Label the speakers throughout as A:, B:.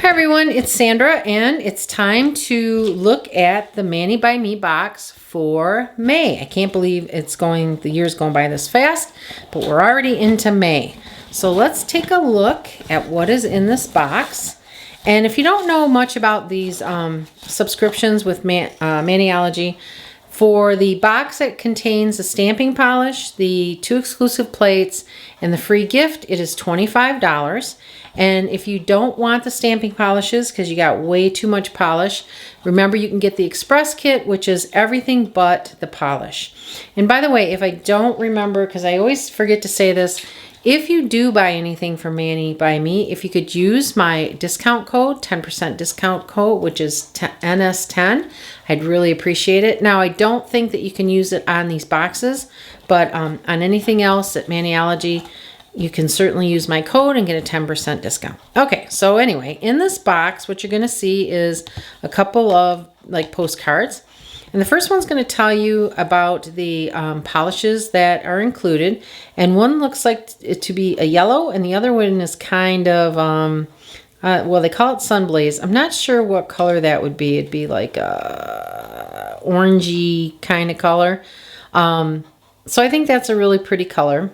A: Hi everyone, it's Sandra and it's time to look at the Manny by Me box for May. I can't believe the year's going by this fast, but we're already into May. So let's take a look at what is in this box. And if you don't know much about these subscriptions with Maniology, for the box that contains the stamping polish, the 2 exclusive plates, and the free gift, it is $25. And if you don't want the stamping polishes because you got way too much polish, remember you can get the express kit, which is everything but the polish. And by the way, if I don't remember, because I always forget to say this, if you do buy anything from Manny by Me, if you could use my discount code, 10% discount code, which is NS10, I'd really appreciate it. Now, I don't think that you can use it on these boxes, but on anything else at Maniology, you can certainly use my code and get a 10% discount. Okay, so anyway, in this box, what you're going to see is a couple of postcards. And the first one's going to tell you about the polishes that are included. And one looks like it to be a yellow, and the other one is kind of, well, they call it Sunblaze. I'm not sure what color that would be. It'd be like a orangey kind of color. So I think that's a really pretty color.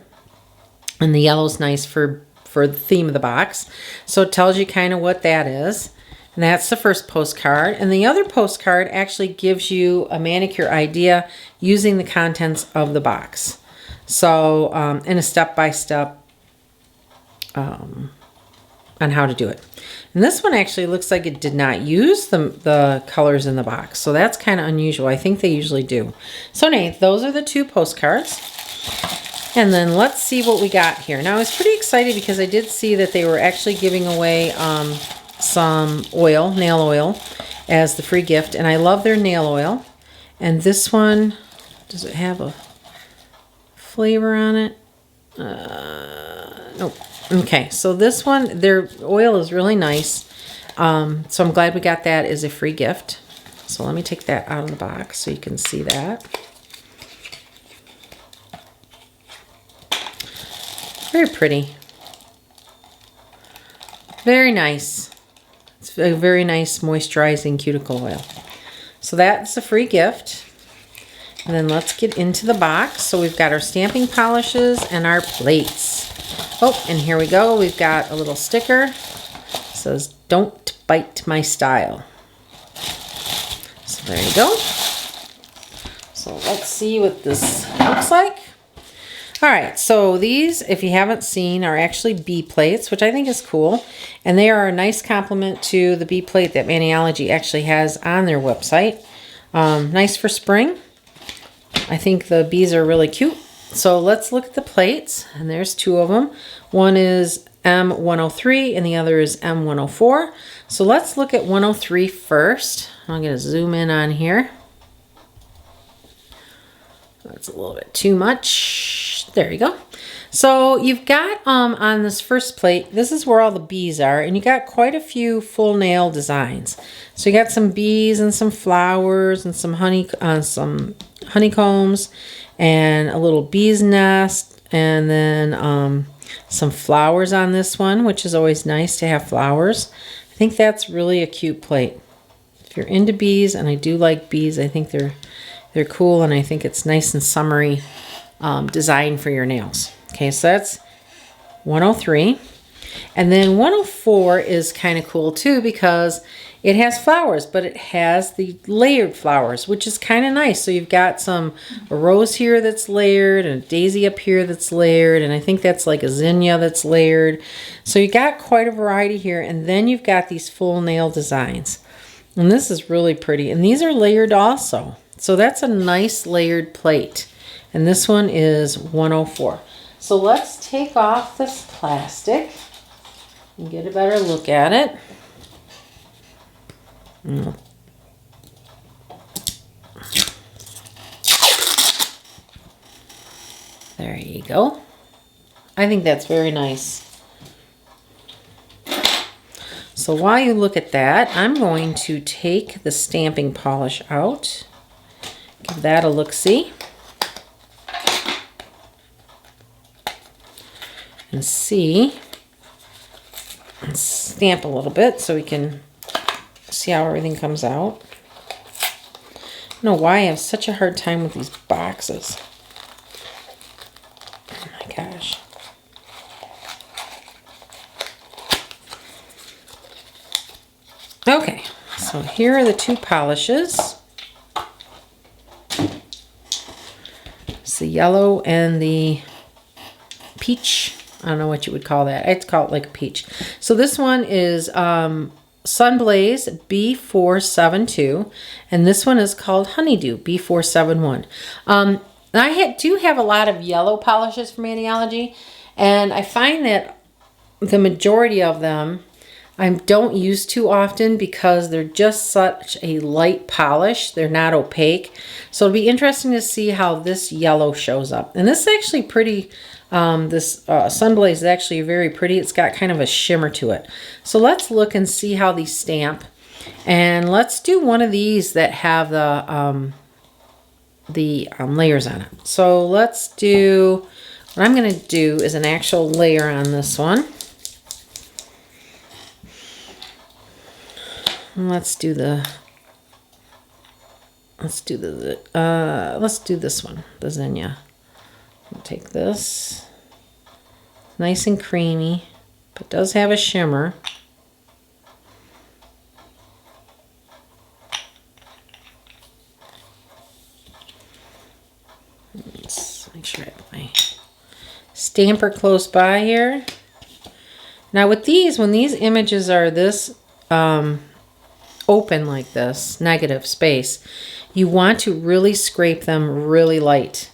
A: And the yellow's nice for the theme of the box. So it tells you kind of what that is. And that's the first postcard. And the other postcard actually gives you a manicure idea using the contents of the box. So, and a step-by-step on how to do it. And this one actually looks like it did not use the colors in the box. So that's kind of unusual. I think they usually do. So anyway, those are the 2 postcards. And then let's see what we got here. Now I was pretty excited because I did see that they were actually giving away some oil, nail oil, as the free gift. And I love their nail oil. And this one, does it have a flavor on it? Nope. Okay, so this one, their oil is really nice. So I'm glad we got that as a free gift. So let me take that out of the box so you can see that. Very pretty. Very nice. It's a very nice moisturizing cuticle oil. So that's a free gift. And then let's get into the box. So we've got our stamping polishes and our plates. Oh, and here we go. We've got a little sticker. It says, "Don't bite my style." So there you go. So let's see what this looks like. All right, so these, if you haven't seen, are actually B plates, which I think is cool. And they are a nice complement to the B plate that Maniology actually has on their website. Nice for spring. I think the bees are really cute. So let's look at the plates, and there's 2 of them. One is M103 and the other is M104. So let's look at 103 first. I'm going to zoom in on here. That's a little bit too much. There you go. So you've got on this first plate, this is where all the bees are, and you got quite a few full nail designs. So you got some bees and some flowers and some honeycombs and a little bee's nest, and then some flowers on this one, which is always nice to have flowers. I think that's really a cute plate. If you're into bees, and I do like bees, I think they're cool, and I think it's nice and summery design for your nails. Okay, so that's 103. And then 104 is kind of cool too because it has flowers, but it has the layered flowers, which is kind of nice. So you've got a rose here that's layered and a daisy up here that's layered, and I think that's like a zinnia that's layered. So you got quite a variety here, and then you've got these full nail designs. And this is really pretty, and these are layered also. So that's a nice layered plate. And this one is 104. So let's take off this plastic and get a better look at it. There you go. I think that's very nice. So while you look at that, I'm going to take the stamping polish out. Give that a look-see. And see and stamp a little bit so we can see how everything comes out. I don't know why I have such a hard time with these boxes. Oh my gosh. Okay, so here are the two polishes. It's the yellow and the peach. I don't know what you would call that. I'd call it like a peach. So this one is Sunblaze B472, and this one is called Honeydew B471. I do have a lot of yellow polishes from Maniology, and I find that the majority of them I don't use too often because they're just such a light polish. They're not opaque. So it'll be interesting to see how this yellow shows up. And this is actually pretty, this Sunblaze is actually very pretty. It's got kind of a shimmer to it. So let's look and see how these stamp. And let's do one of these that have the layers on it. So let's do, what I'm going to do is an actual layer on this one. Let's do this one, the Zinnia. I'll take this, nice and creamy, but does have a shimmer. Let's make sure I have my stamper close by here. Now with these, when these images are this open like this, negative space, you want to really scrape them really light.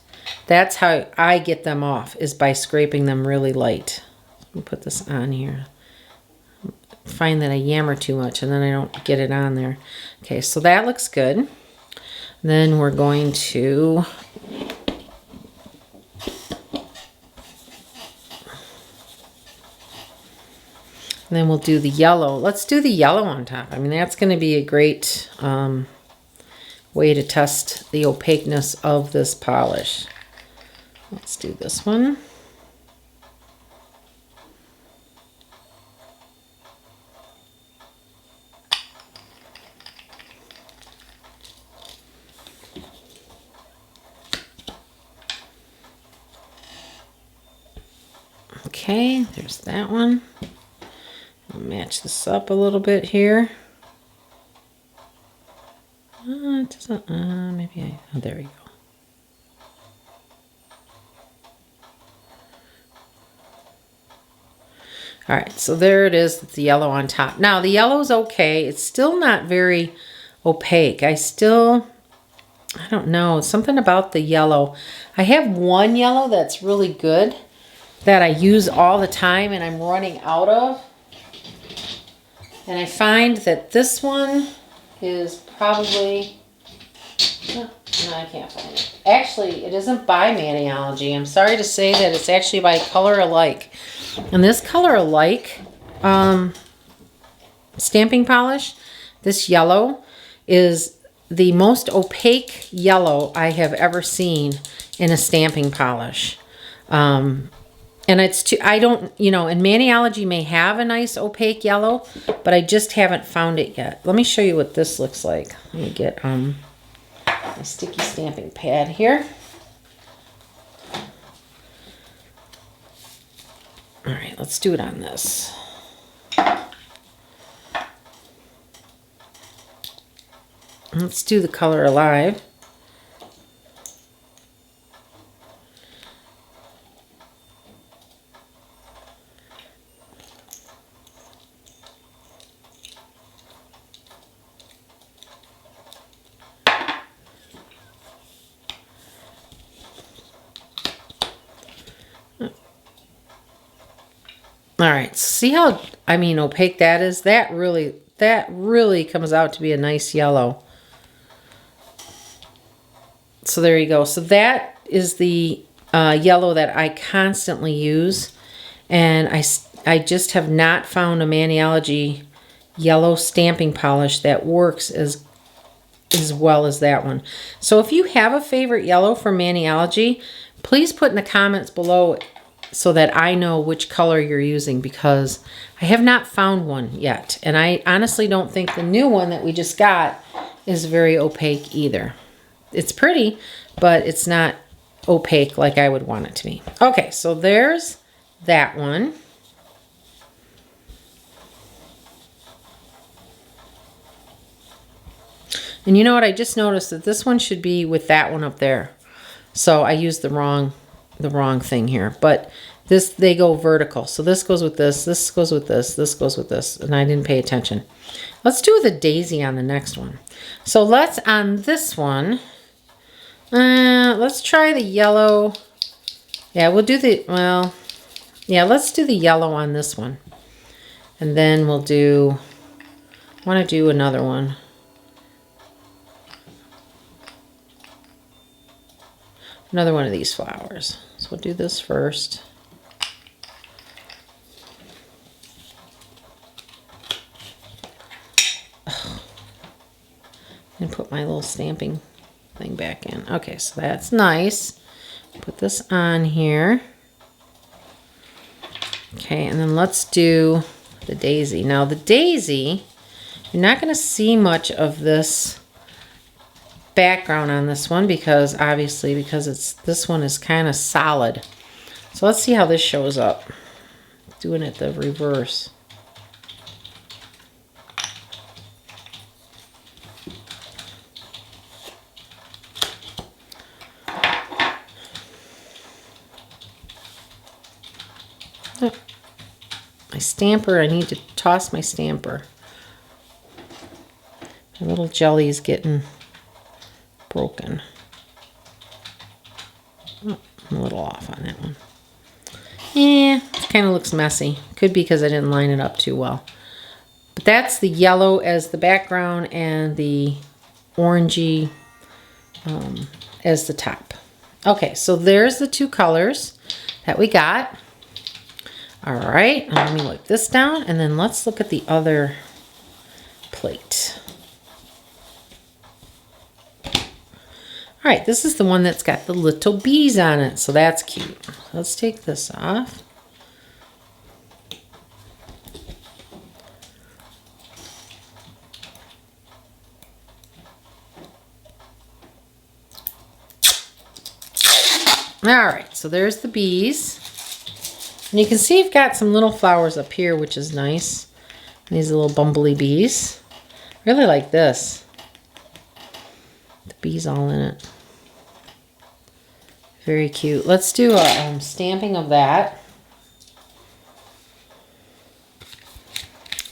A: That's how I get them off, is by scraping them really light. Let me put this on here. Find that I yammer too much and then I don't get it on there. Okay, so that looks good. Then we're going to then we'll do the yellow. Let's do the yellow on top. I mean, that's going to be a great way to test the opaqueness of this polish. Let's do this one. Okay, there's that one. I'll match this up a little bit here. It doesn't, maybe oh, there we go. All right, so there it is, the yellow on top. Now the yellow's okay. It's still not very opaque. I don't know, something about the yellow. I have one yellow that's really good that I use all the time and I'm running out of. And I find that this one is probably, no, I can't find it. Actually, it isn't by Maniology. I'm sorry to say that it's actually by Color Alike. And this Color Alike stamping polish, this yellow, is the most opaque yellow I have ever seen in a stamping polish. And it's too, I don't, you know, and Maniology may have a nice opaque yellow, but I just haven't found it yet. Let me show you what this looks like. Let me get a sticky stamping pad here. All right, let's do it on this. Let's do the Color Alive. All right, see how, I mean, opaque that is? That really comes out to be a nice yellow. So there you go. So that is the yellow that I constantly use. And I just have not found a Maniology yellow stamping polish that works as well as that one. So if you have a favorite yellow from Maniology, please put in the comments below so that I know which color you're using, because I have not found one yet. And I honestly don't think the new one that we just got is very opaque either. It's pretty, but it's not opaque like I would want it to be. Okay, so there's that one. And you know what? I just noticed that this one should be with that one up there. So I used the wrong thing here. But this, they go vertical. So this goes with this goes with this goes with this. And I didn't pay attention. Let's do the daisy on the next one. So let's, on this one, let's try the yellow. Yeah, we'll do the, well, yeah, let's do the yellow on this one. And then we'll do, I want to do another one. Another one of these flowers. So we'll do this first. And put my little stamping thing back in. Okay, so that's nice. Put this on here. Okay, and then let's do the daisy. Now the daisy, you're not going to see much of this background on this one, because obviously this one is kind of solid. So let's see how this shows up. Doing it the reverse. Oh, my stamper, I need to toss my stamper. My little jelly is getting broken. Oh, I'm a little off on that one. Yeah, it kind of looks messy. Could be because I didn't line it up too well. But that's the yellow as the background and the orangey as the top. Okay, so there's the two colors that we got. All right, let me wipe this down, and then let's look at the other plate. All right, this is the one that's got the little bees on it, so that's cute. Let's take this off. All right, so there's the bees. And you can see you've got some little flowers up here, which is nice. And these little bumbly bees. Really like this. The bees all in it. Very cute. Let's do a stamping of that.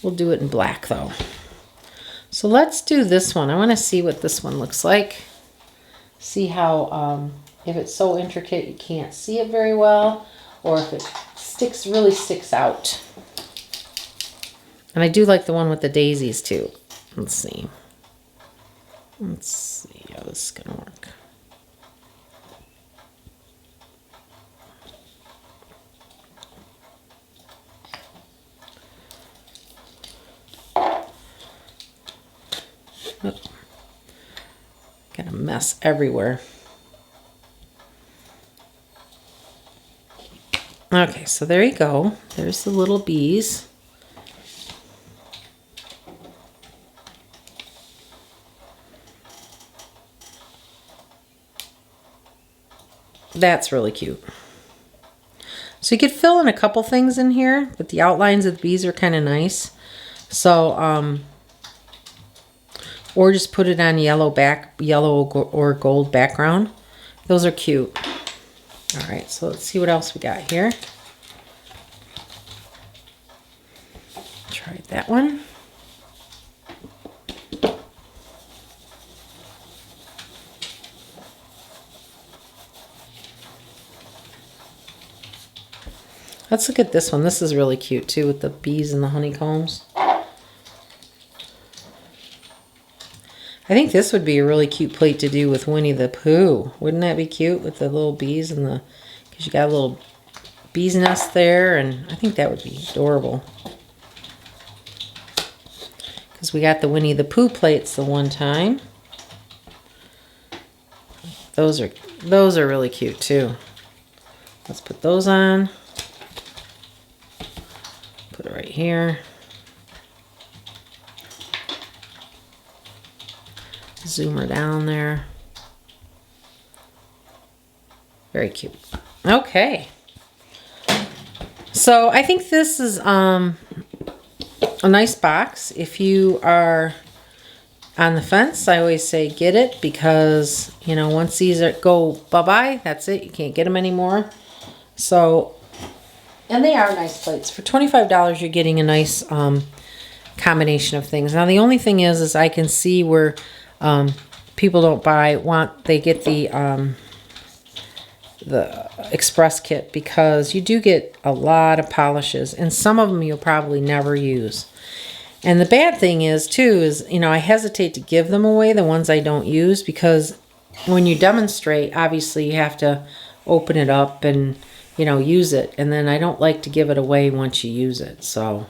A: We'll do it in black though. So let's do this one. I want to see what this one looks like. See how, if it's so intricate you can't see it very well, or if it really sticks out. And I do like the one with the daisies too. Let's see. Let's see how this is going to work. Oh. Got a mess everywhere. Okay, so there you go. There's the little bees. That's really cute. So you could fill in a couple things in here, but the outlines of the bees are kind of nice. So, or just put it on yellow or gold background. Those are cute. All right, so let's see what else we got here. Try that one. Let's look at this one. This is really cute too, with the bees and the honeycombs. I think this would be a really cute plate to do with Winnie the Pooh. Wouldn't that be cute with the little bees and the, because you got a little bee's nest there, and I think that would be adorable. Because we got the Winnie the Pooh plates the one time. Those are really cute too. Let's put those on. here. Zoom her down there. Very cute. Okay. So I think this is a nice box. If you are on the fence, I always say get it, because, you know, once these go bye-bye, that's it. You can't get them anymore. So, and they are nice plates. For $25, you're getting a nice combination of things. Now, the only thing is I can see where people don't they get the express kit, because you do get a lot of polishes, and some of them you'll probably never use. And the bad thing is too is, you know, I hesitate to give them away, the ones I don't use, because when you demonstrate, obviously you have to open it up and, you know, use it, and then I don't like to give it away once you use it. So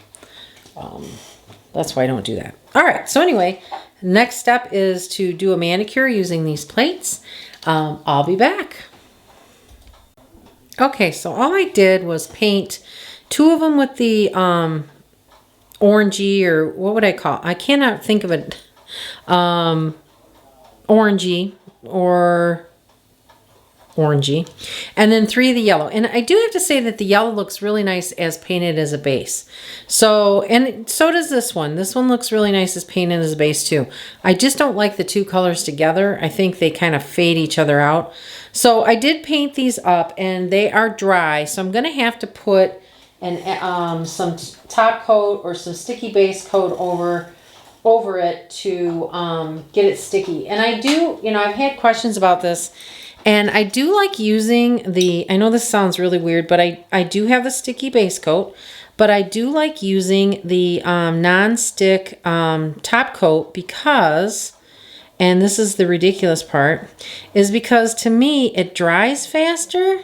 A: that's why I don't do that. All right, so anyway, next step is to do a manicure using these plates. I'll be back. Okay, so all I did was paint two of them with the orangey, or what would I call it? I cannot think of it. Orangey or orangey. And then 3 of the yellow. And I do have to say that the yellow looks really nice as painted as a base. So, and so does this one. This one looks really nice as painted as a base too. I just don't like the two colors together. I think they kind of fade each other out. So I did paint these up, and they are dry. So I'm going to have to put some top coat or some sticky base coat over it to get it sticky. And I do, you know, I've had questions about this, and I do like using I know this sounds really weird, but I do have the sticky base coat, but I do like using the non-stick top coat, because, and this is the ridiculous part, is because to me it dries faster.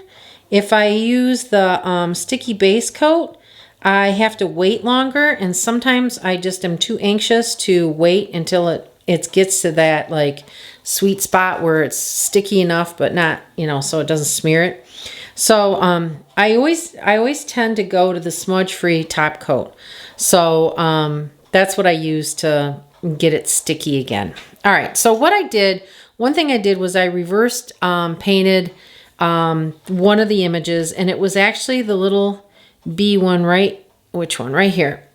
A: If I use the sticky base coat, I have to wait longer, and sometimes I just am too anxious to wait until it gets to that like sweet spot where it's sticky enough but not, you know, so it doesn't smear it. So I always tend to go to the smudge-free top coat. So that's what I use to get it sticky again. All right, so one thing I did was I reversed painted one of the images, and it was actually the little bee one, which one? Right here.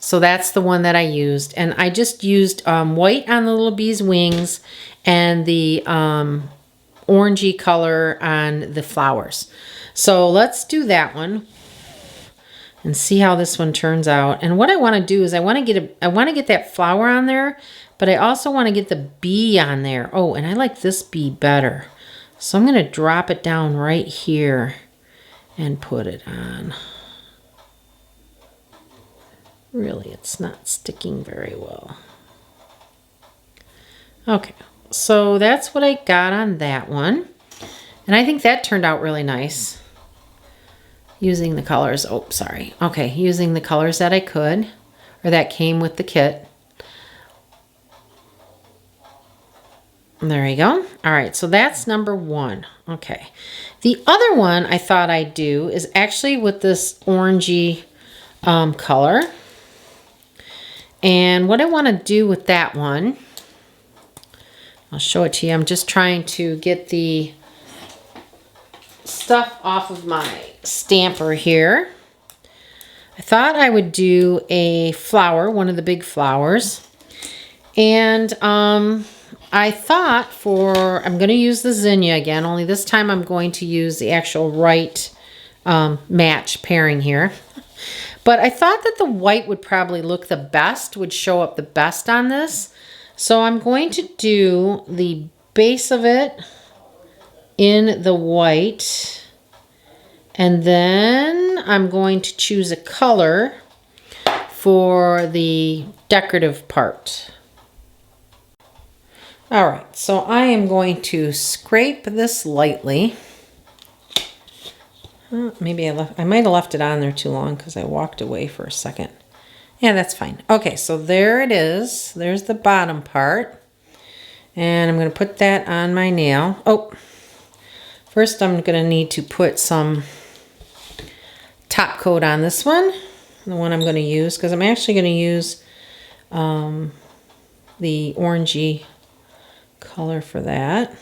A: So that's the one that I used, and I just used white on the little bee's wings and the orangey color on the flowers. So let's do that one and see how this one turns out. And what I want to do is I want to get that flower on there, but I also want to get the bee on there. Oh, and I like this bee better. So I'm going to drop it down right here and put it on. Really, it's not sticking very well. Okay, so that's what I got on that one. And I think that turned out really nice. Using the colors, using the colors that I could, or that came with the kit. There you go. All right, so that's number 1. Okay. The other one I thought I'd do is actually with this orangey color. And what I want to do with that one, I'll show it to you. I'm just trying to get the stuff off of my stamper here. I thought I would do a flower, one of the big flowers. And I thought I'm going to use the zinnia again, only this time I'm going to use the actual right match pairing here. But I thought that the white would probably look the best, would show up the best on this. So I'm going to do the base of it in the white. And then I'm going to choose a color for the decorative part. All right, so I am going to scrape this lightly. Maybe I might have left it on there too long because I walked away for a second. Yeah, that's fine. Okay, so there it is. There's the bottom part. And I'm going to put that on my nail. Oh, first I'm going to need to put some top coat on this one, the one I'm going to use, because I'm actually going to use the orangey color for that.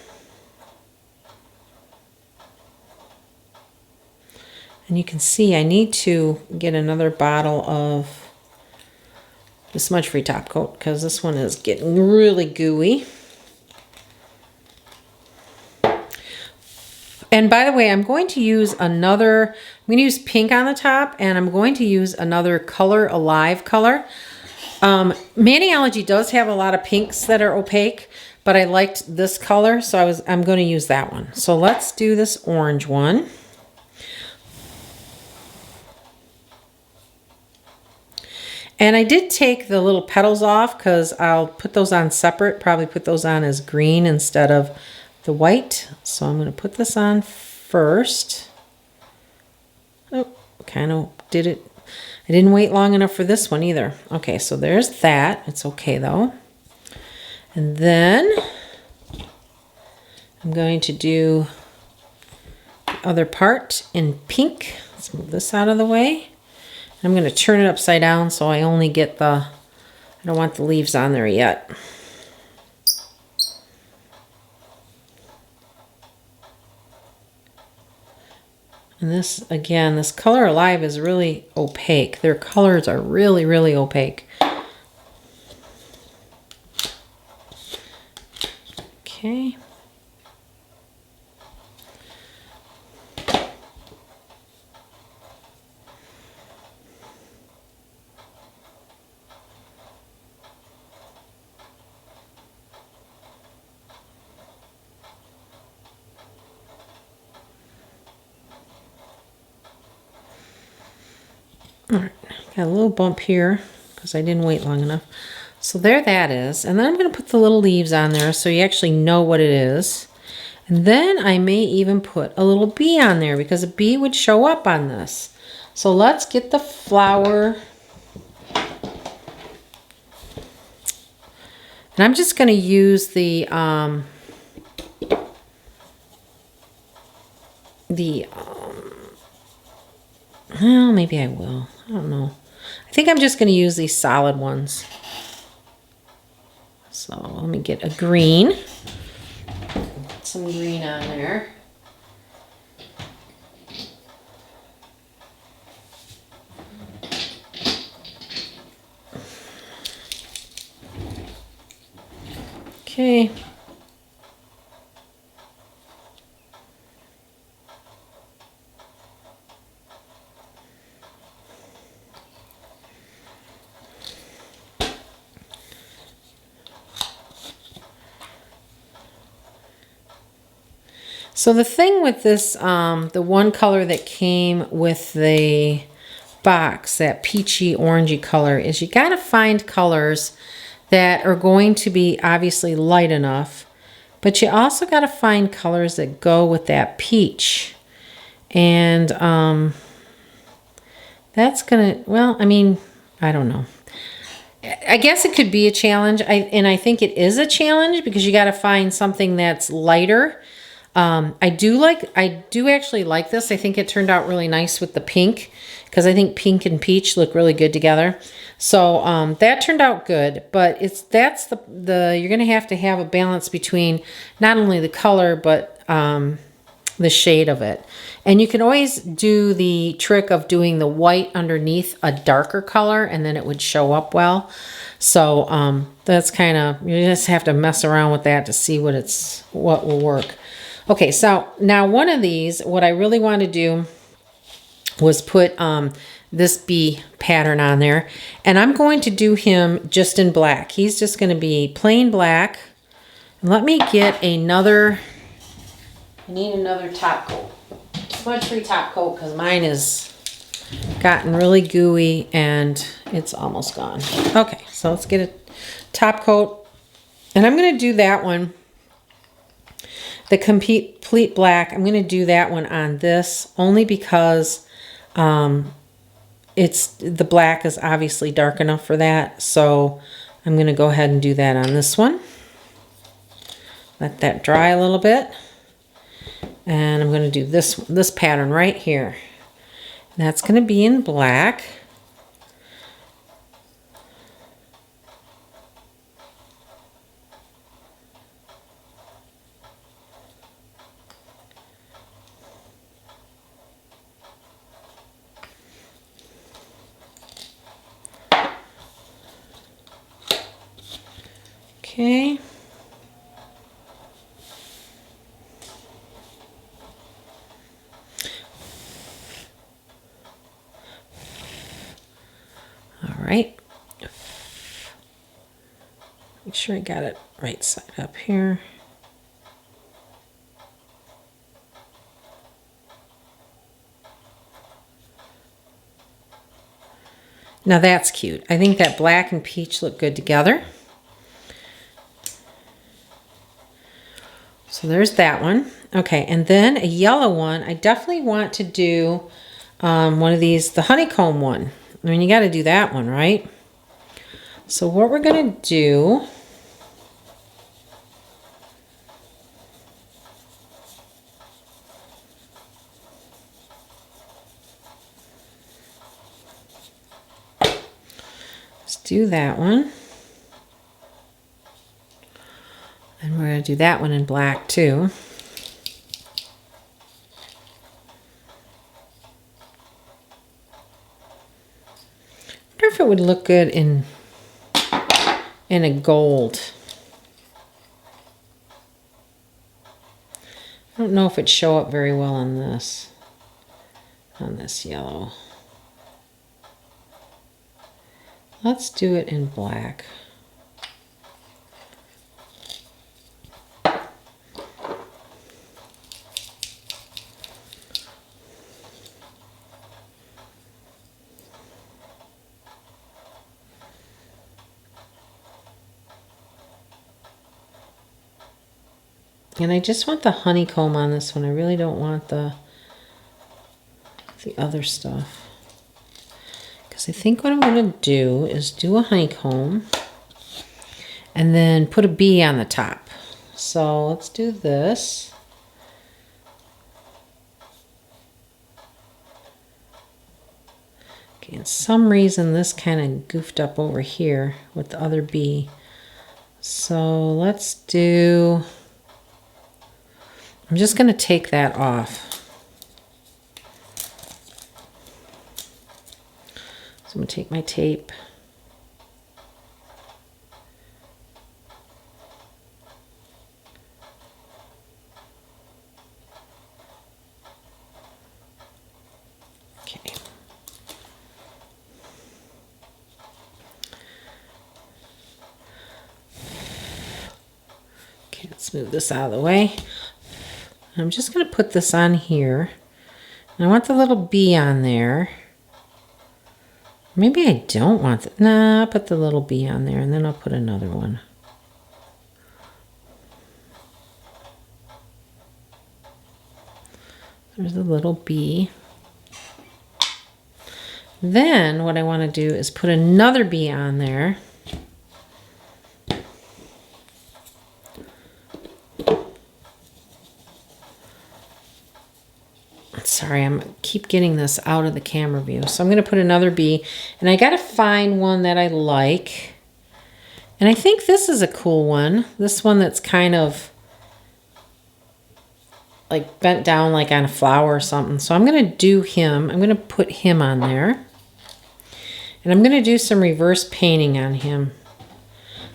A: And you can see I need to get another bottle of the Smudge Free top coat because this one is getting really gooey. And by the way, I'm going to use another, I'm going to use pink on the top, and I'm going to use another Color Alive color. Maniology does have a lot of pinks that are opaque, but I liked this color, so I'm going to use that one. So let's do this orange one. And I did take the little petals off because I'll put those on separate, probably put those on as green instead of the white. So I'm going to put this on first. Oh, kind of did it. I didn't wait long enough for this one either. Okay, so there's that. It's okay though. And then I'm going to do the other part in pink. Let's move this out of the way. I'm going to turn it upside down so I only get I don't want the leaves on there yet. And this, again, this Color Alive is really opaque. Their colors are really, really opaque. Okay. All right, got a little bump here because I didn't wait long enough. So there that is. And then I'm going to put the little leaves on there so you actually know what it is. And then I may even put a little bee on there because a bee would show up on this. So let's get the flower. And I'm just going to use well, maybe I will. I don't know. I think I'm just going to use these solid ones. So let me get a green. Put some green on there. Okay. So the thing with this, the one color that came with the box, that peachy orangey color, is you got to find colors that are going to be obviously light enough, but you also got to find colors that go with that peach. And that's gonna, well, I mean, I don't know. I guess it could be a challenge, and I think it is a challenge because you got to find something that's lighter. I do actually like this. I think it turned out really nice with the pink because I think pink and peach look really good together. So that turned out good, but that's the you're gonna have to have a balance between not only the color but the shade of it. And you can always do the trick of doing the white underneath a darker color and then it would show up well. So that's kind of, you just have to mess around with that to see what will work. Okay, so now one of these, what I really want to do was put this bee pattern on there. And I'm going to do him just in black. He's just going to be plain black. And let me get another, I need another top coat. Smudge Free top coat because mine is gotten really gooey and it's almost gone. Okay, so let's get a top coat. And I'm going to do that one. The complete black, I'm going to do that one on this only because the black is obviously dark enough for that. So I'm going to go ahead and do that on this one. Let that dry a little bit. And I'm going to do this pattern right here. That's going to be in black. Okay. All right. Make sure I got it right side up here. Now that's cute. I think that black and peach look good together. So there's that one. Okay, and then a yellow one. I definitely want to do one of these, the honeycomb one. I mean, you got to do that one, right? So what we're going to do, let's do that one. And we're going to do that one in black too. I wonder if it would look good in a gold. I don't know if it'd show up very well on this yellow. Let's do it in black. And I just want the honeycomb on this one. I really don't want the other stuff. Because I think what I'm going to do is do a honeycomb and then put a bee on the top. So let's do this. Okay, and some reason this kind of goofed up over here with the other bee. So let's do... I'm just going to take that off. So I'm going to take my tape. Okay. Okay, let's move this out of the way. I'm just going to put this on here. And I want the little bee on there. Maybe I don't want that. Nah, I'll put the little bee on there and then I'll put another one. There's a little bee. Then what I want to do is put another bee on there. Sorry, I'm keep getting this out of the camera view. So I'm going to put another bee, and I got to find one that I like. And I think this is a cool one. This one that's kind of like bent down like on a flower or something. So I'm going to do him. I'm going to put him on there. And I'm going to do some reverse painting on him.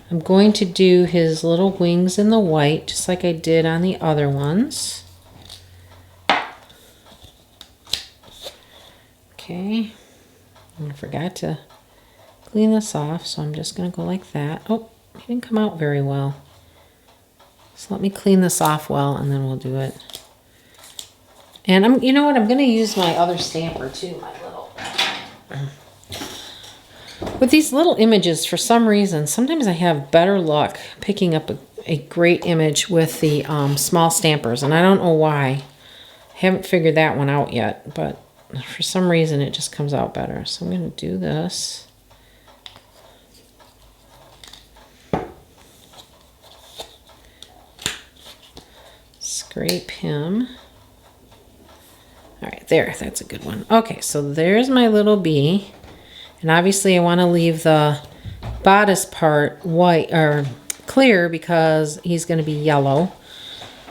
A: I'm going to do his little wings in the white, just like I did on the other ones. Okay, and I forgot to clean this off, so I'm just going to go like that. Oh, it didn't come out very well. So let me clean this off well, and then we'll do it. And you know what? I'm going to use my other stamper too, my little. With these little images, for some reason, sometimes I have better luck picking up a great image with the small stampers, and I don't know why. I haven't figured that one out yet, but for some reason it just comes out better. So I'm going to do this. Scrape him. All right, there, that's a good one. Okay, so there's my little bee. And obviously I want to leave the bodice part white or clear because he's going to be yellow.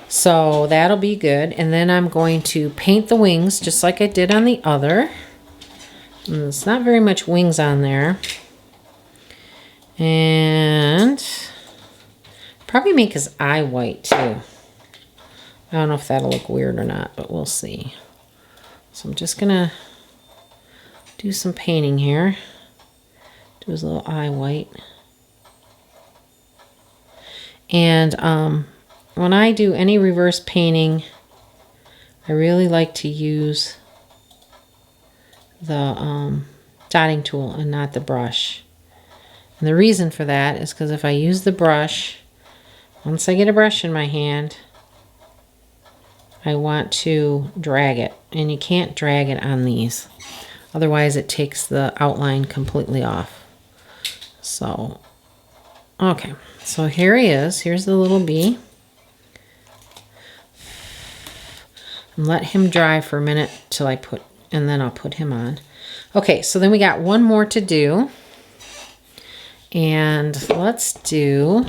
A: So that'll be good. And then I'm going to paint the wings just like I did on the other. And it's not very much wings on there. And probably make his eye white too. I don't know if that'll look weird or not, but we'll see. So I'm just gonna do some painting here. Do his little eye white. And when I do any reverse painting, I really like to use the dotting tool and not the brush. And the reason for that is because if I use the brush, once I get a brush in my hand, I want to drag it. And you can't drag it on these. Otherwise it takes the outline completely off. So, okay. So here he is. Here's the little bee. And let him dry for a minute till and then I'll put him on. Okay, so then we got one more to do. And let's do,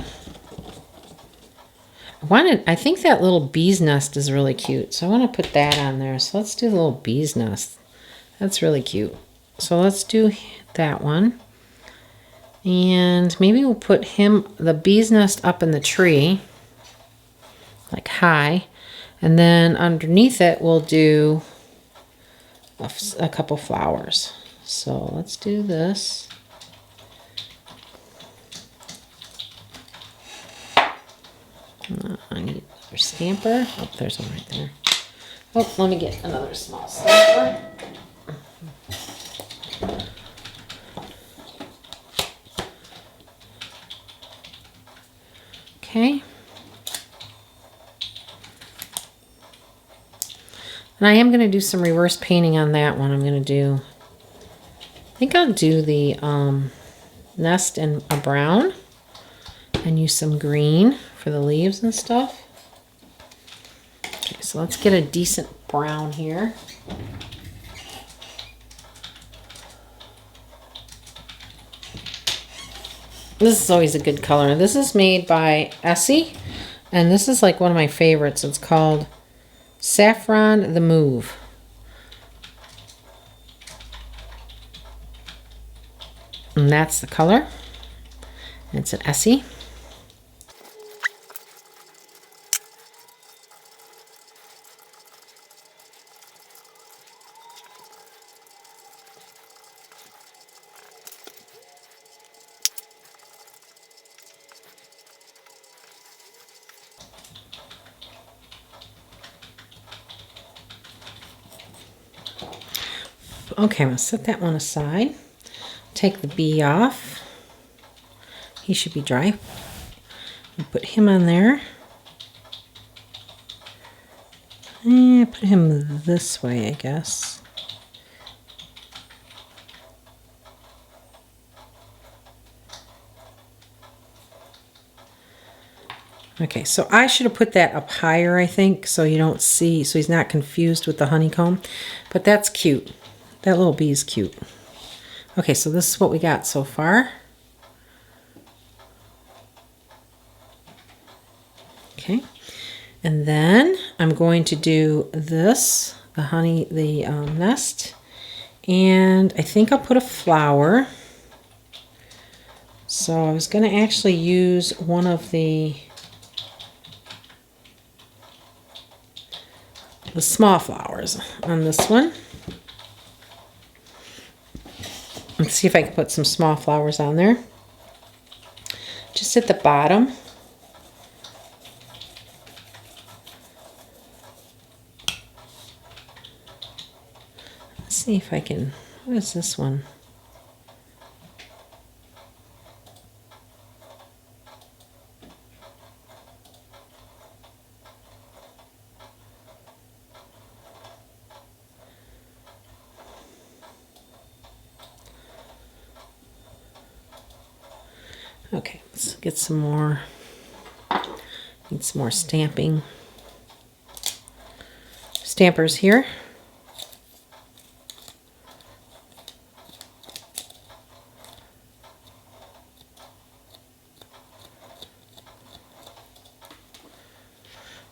A: I think that little bee's nest is really cute. So I want to put that on there. So let's do the little bee's nest. That's really cute. So let's do that one. And maybe we'll put the bee's nest up in the tree, like high. And then underneath it, we'll do a couple flowers. So let's do this. I need another stamper. Oh, there's one right there. Oh, let me get another small stamper. Okay. And I am going to do some reverse painting on that one. I think I'll do the nest in a brown and use some green for the leaves and stuff. Okay, so let's get a decent brown here. This is always a good color. This is made by Essie, and this is like one of my favorites. It's called Saffron the Mauve. And that's the color. It's an Essie. Okay, I'm going to set that one aside. Take the bee off. He should be dry. I'll put him on there. And put him this way, I guess. Okay, so I should have put that up higher, I think, so you don't see, so he's not confused with the honeycomb. But that's cute. That little bee is cute. Okay, so this is what we got so far. Okay, and then I'm going to do this, the nest, and I think I'll put a flower. So I was going to actually use one of the small flowers on this one. Let's see if I can put some small flowers on there. Just at the bottom. Let's see if I can, what is this one? Okay, let's get some more, need some more stampers here.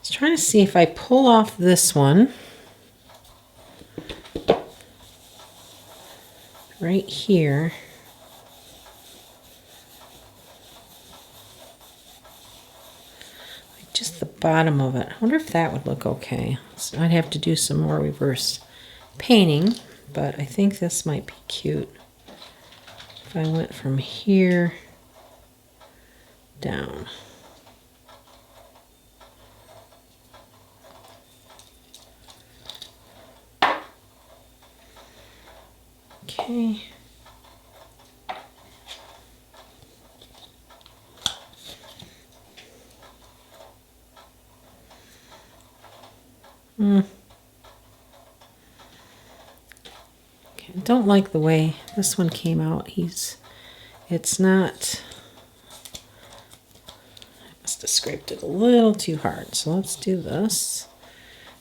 A: was trying to see if I pull off this one right here. Like just the bottom of it. I wonder if that would look okay. So I'd have to do some more reverse painting, but I think this might be cute. If I went from here down. Okay. Okay, I don't like the way this one came out. It's not, I must have scraped it a little too hard. So let's do this.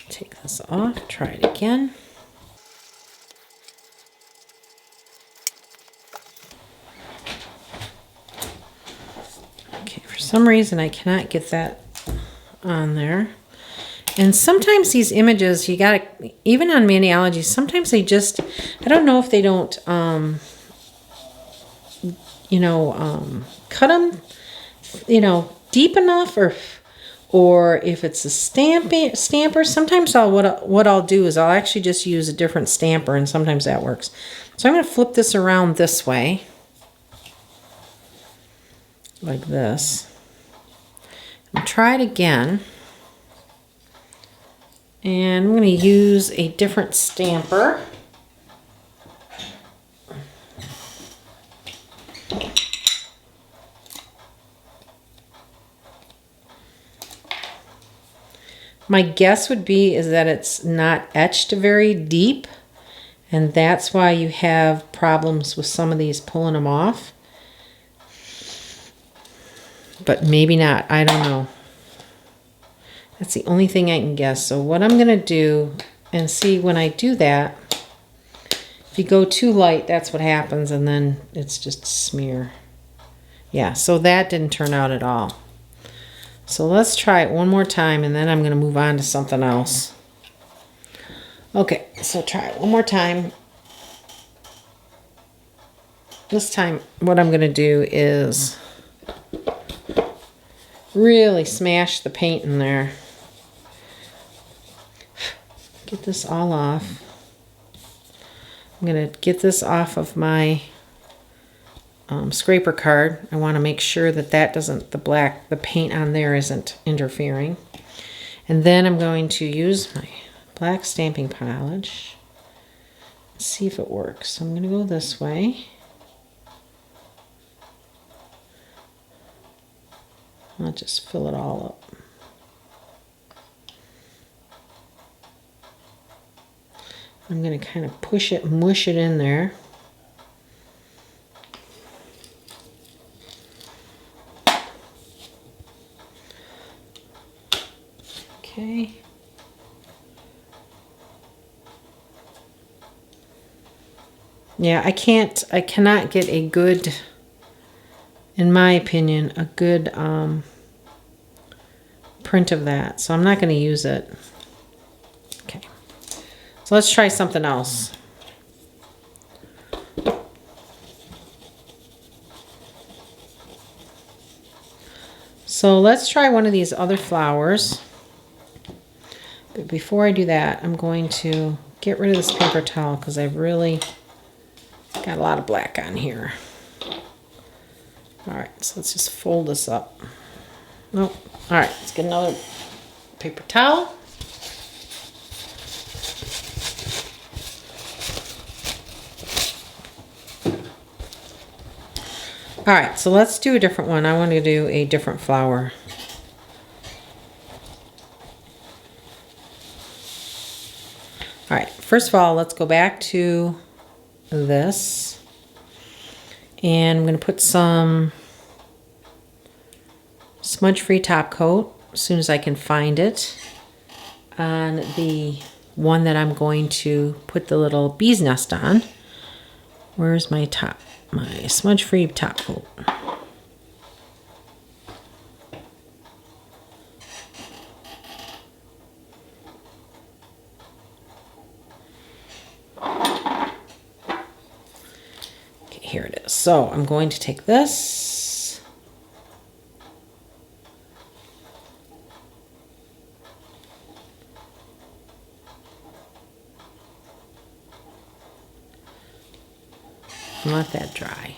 A: Take this off, try it again. Okay, for some reason I cannot get that on there. And sometimes these images, you gotta, even on Maniology, sometimes they just, I don't know if they don't, cut them, deep enough, or if it's a stamper. Sometimes what I'll do is I'll actually just use a different stamper, and sometimes that works. So I'm going to flip this around this way, like this, and try it again. And I'm going to use a different stamper. My guess would be is that it's not etched very deep, and that's why you have problems with some of these pulling them off. But maybe not, I don't know. That's the only thing I can guess. So what I'm gonna do, and see when I do that, if you go too light, that's what happens, and then it's just a smear. Yeah, so that didn't turn out at all. So let's try it one more time, and then I'm gonna move on to something else. Okay, so try it one more time. This time, what I'm gonna do is really smash the paint in there. Get this all off. I'm gonna get this off of my scraper card. I want to make sure that the paint on there isn't interfering. And then I'm going to use my black stamping polish. See if it works. So I'm gonna go this way. I'll just fill it all up. I'm going to kind of mush it in there. Okay. Yeah, I cannot get a good, in my opinion, a good print of that. So I'm not going to use it. Okay. So let's try something else. So let's try one of these other flowers. But before I do that, I'm going to get rid of this paper towel because I've really got a lot of black on here. All right, so let's just fold this up. Nope. All right, let's get another paper towel. All right, so let's do a different one. I want to do a different flower. All right, first of all, let's go back to this. And I'm going to put some smudge-free top coat as soon as I can find it on the one that I'm going to put the little bee's nest on. Where's my smudge-free top coat? here it is. So I'm going to take this. And let that dry.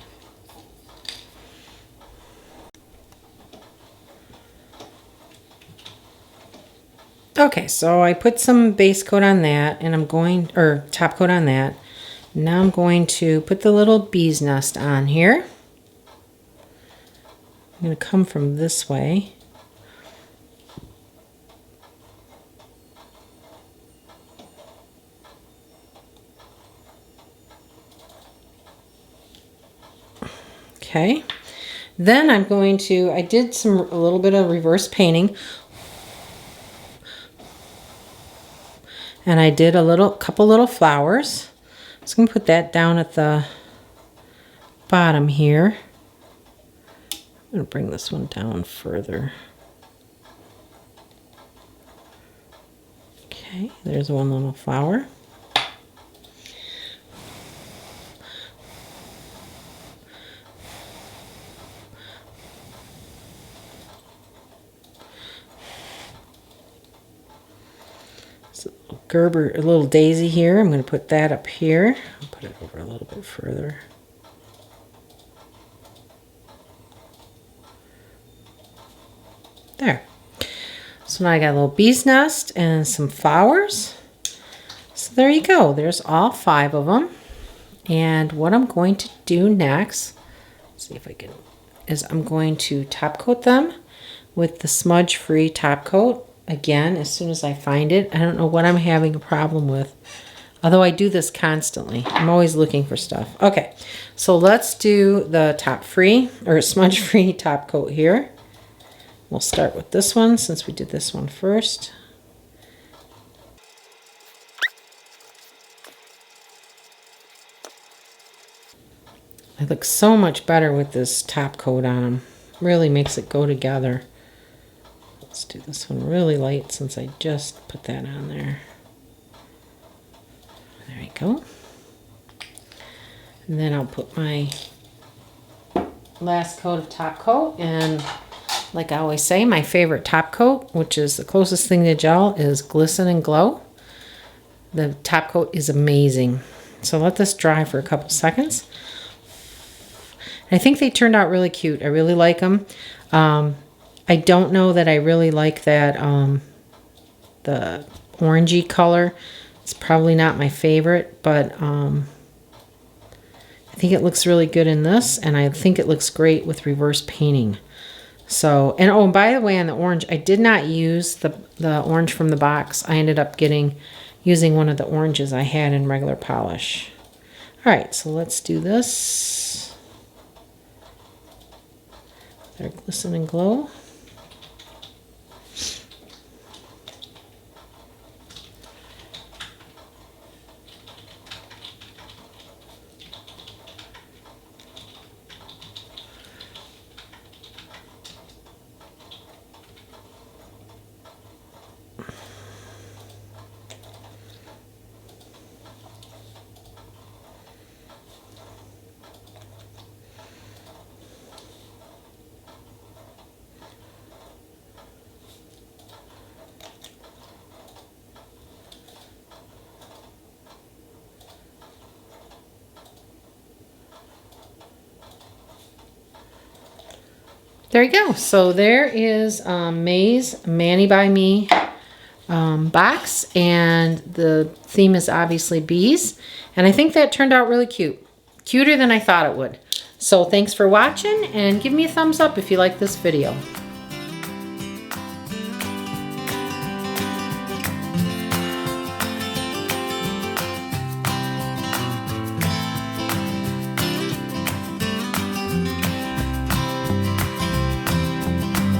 A: Okay, so I put some base coat on that, and I'm going, or top coat on that. Now I'm going to put the little bee's nest on here. I'm going to come from this way. Okay, then I'm going to, I did a little bit of reverse painting. And I did couple little flowers. So I'm going to put that down at the bottom here. I'm going to bring this one down further. Okay, there's one little flower. Gerber, a little daisy here. I'm going to put that up here. I'll put it over a little bit further. There. So now I got a little bee's nest and some flowers. So there you go. There's all 5 of them. And what I'm going to do next, see if I can, is I'm going to top coat them with the smudge-free top coat. Again, as soon as I find it. I don't know what I'm having a problem with. Although I do this constantly. I'm always looking for stuff. Okay, so let's do the smudge-free top coat here. We'll start with this one since we did this one first. It looks so much better with this top coat on them. Really makes it go together. Let's do this one really light since I just put that on there. There you go. And then I'll put my last coat of top coat. And like I always say, my favorite top coat, which is the closest thing to gel, is Glisten and Glow. The top coat is amazing. So let this dry for a couple seconds. I think they turned out really cute. I really like them. I don't know that I really like that, the orangey color. It's probably not my favorite, but I think it looks really good in this, and I think it looks great with reverse painting. So, and oh, and by the way, on the orange, I did not use the orange from the box. I ended up using one of the oranges I had in regular polish. All right, so let's do this. There, Glisten and Glow. There you go. So there is May's Manny by Me box, and the theme is obviously bees. And I think that turned out really cute. Cuter than I thought it would. So thanks for watching, and give me a thumbs up if you like this video.